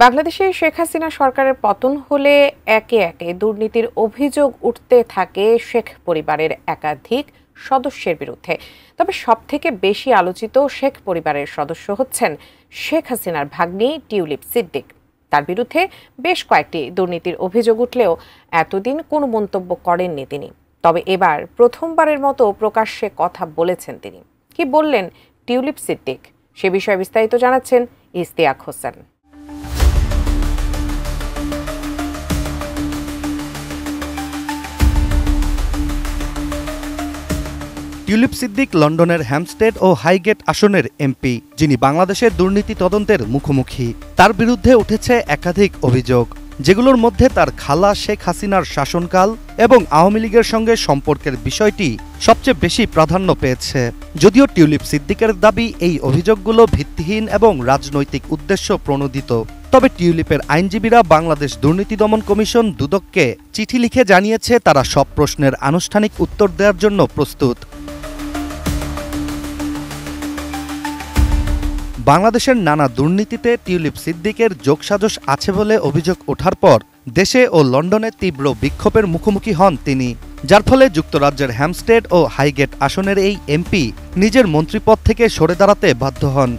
বাংলাদেশে শেখ হাসিনা সরকারের পতন হলে একে একে দুর্নীতির অভিযোগ উঠতে থাকে শেখ পরিবারের একাধিক সদস্যের বিরুদ্ধে। তবে সবথেকে বেশি আলোচিত শেখ পরিবারের সদস্য হচ্ছেন শেখ হাসিনার ভাগ্নি টিউলিপ সিদ্দিক। তার বিরুদ্ধে বেশ কয়েকটি দুর্নীতির অভিযোগ উঠলেও এতদিন কোনো মন্তব্য করেননি তিনি। তবে এবার প্রথমবারের মতো প্রকাশ্যে কথা বলেছেন তিনি। কি বললেন টিউলিপ সিদ্দিক, সে বিষয়ে বিস্তারিত জানাচ্ছেন ইশতিয়াক হোসেন। টিউলিপ সিদ্দিক লন্ডনের হ্যাম্পস্টেড ও হাইগেট আসনের এমপি, যিনি বাংলাদেশের দুর্নীতি তদন্তের মুখোমুখি। তার বিরুদ্ধে উঠেছে একাধিক অভিযোগ, যেগুলোর মধ্যে তার খালা শেখ হাসিনার শাসনকাল এবং আওয়ামী লীগের সঙ্গে সম্পর্কের বিষয়টি সবচেয়ে বেশি প্রাধান্য পেয়েছে। যদিও টিউলিপ সিদ্দিকের দাবি এই অভিযোগগুলো ভিত্তিহীন এবং রাজনৈতিক উদ্দেশ্য প্রণোদিত, তবে টিউলিপের আইনজীবীরা বাংলাদেশ দুর্নীতি দমন কমিশন দুদককে চিঠি লিখে জানিয়েছে তারা সব প্রশ্নের আনুষ্ঠানিক উত্তর দেওয়ার জন্য প্রস্তুত। বাংলাদেশের নানা দুর্নীতিতে টিউলিপ সিদ্দিকের যোগসাজশ আছে বলে অভিযোগ ওঠার পর দেশে ও লন্ডনে তীব্র বিক্ষোভের মুখোমুখি হন তিনি, যার ফলে যুক্তরাজ্যের হ্যাম্পস্টেড ও হাইগেট আসনের এই এমপি নিজের মন্ত্রীপদ থেকে সরে দাঁড়াতে বাধ্য হন।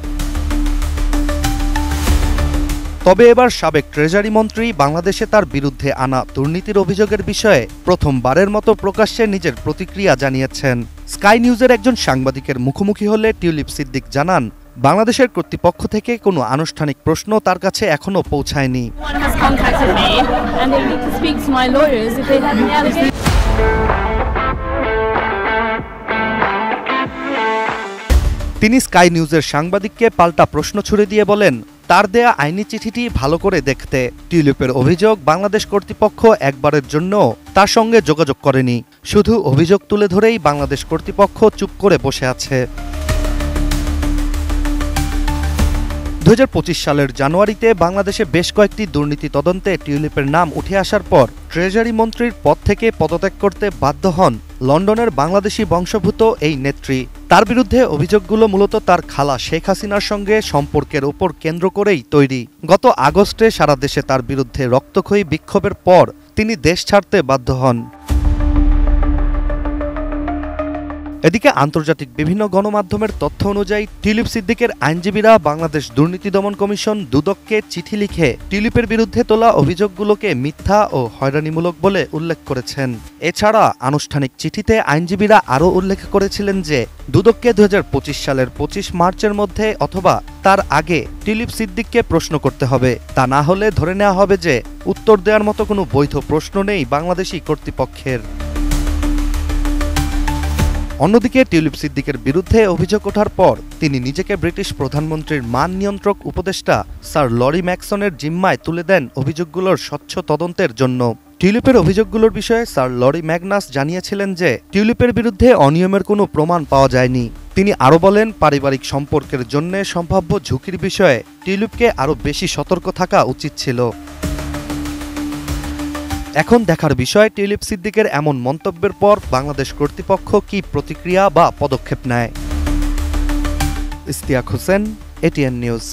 তবে এবার সাবেক ট্রেজারি মন্ত্রী বাংলাদেশে তার বিরুদ্ধে আনা দুর্নীতির অভিযোগের বিষয়ে প্রথমবারের মতো প্রকাশ্যে নিজের প্রতিক্রিয়া জানিয়েছেন। স্কাই নিউজের একজন সাংবাদিকের মুখোমুখি হলে টিউলিপ সিদ্দিক জানান, বাংলাদেশের কর্তৃপক্ষ থেকে কোনো আনুষ্ঠানিক প্রশ্ন তার কাছে এখনো পৌঁছায়নি। তিনি স্কাই নিউজের সাংবাদিককে পাল্টা প্রশ্ন ছুড়ে দিয়ে বলেন, তার দেয়া আইনি চিঠিটি ভালো করে দেখতে। টিউলিপের অভিযোগ, বাংলাদেশ কর্তৃপক্ষ একবারের জন্য তার সঙ্গে যোগাযোগ করেনি, শুধু অভিযোগ তুলে ধরেই বাংলাদেশ কর্তৃপক্ষ চুপ করে বসে আছে। 2025 সালের জানুয়ারিতে বাংলাদেশে বেশ কয়েকটি দুর্নীতি তদন্তে টিউলিপের নাম উঠে আসার পর ট্রেজারি মন্ত্রীর পদ থেকে পদত্যাগ করতে বাধ্য হন লন্ডনের বাংলাদেশি বংশোদ্ভূত এই নেত্রী। তার বিরুদ্ধে অভিযোগগুলো মূলত তার খালা শেখ হাসিনার সঙ্গে সম্পর্কের ওপর কেন্দ্র করেই তৈরি। গত আগস্টে সারা দেশে তার বিরুদ্ধে রক্তক্ষয়ী বিক্ষোভের পর তিনি দেশ ছাড়তে বাধ্য হন। এদিকে আন্তর্জাতিক বিভিন্ন গণমাধ্যমের তথ্য অনুযায়ী টিউলিপ সিদ্দিকের আইনজীবীরা বাংলাদেশ দুর্নীতি দমন কমিশন দুদককে চিঠি লিখে টিউলিপের বিরুদ্ধে তোলা অভিযোগগুলোকে মিথ্যা ও হয়রানিমূলক বলে উল্লেখ করেছেন। এছাড়া আনুষ্ঠানিক চিঠিতে আইনজীবীরা আরও উল্লেখ করেছিলেন যে দুদককে 2025 সালের 25 মার্চের মধ্যে অথবা তার আগে টিউলিপ সিদ্দিককে প্রশ্ন করতে হবে, তা না হলে ধরে নেওয়া হবে যে উত্তর দেওয়ার মতো কোনো বৈধ প্রশ্ন নেই বাংলাদেশি কর্তৃপক্ষের। অন্যদিকে টিউলিপ সিদ্দিকের বিরুদ্ধে অভিযোগ ওঠার পর তিনি নিজেকে ব্রিটিশ প্রধানমন্ত্রীর মান নিয়ন্ত্রক উপদেষ্টা স্যার লরি ম্যাকসনের জিম্মায় তুলে দেন অভিযোগগুলোর স্বচ্ছ তদন্তের জন্য। টিউলিপের অভিযোগগুলোর বিষয়ে স্যার লরি ম্যাগনাস জানিয়েছিলেন যে টিউলিপের বিরুদ্ধে অনিয়মের কোনো প্রমাণ পাওয়া যায়নি। তিনি আরও বলেন, পারিবারিক সম্পর্কের জন্য সম্ভাব্য ঝুঁকির বিষয়ে টিউলিপকে আরও বেশি সতর্ক থাকা উচিত ছিল। এখন দেখার বিষয় টিউলিপ সিদ্দিকের এমন মন্তব্যের পর বাংলাদেশ কর্তৃপক্ষ কি প্রতিক্রিয়া বা পদক্ষেপ নেয়। Ishtiaq Hossain, ATN news.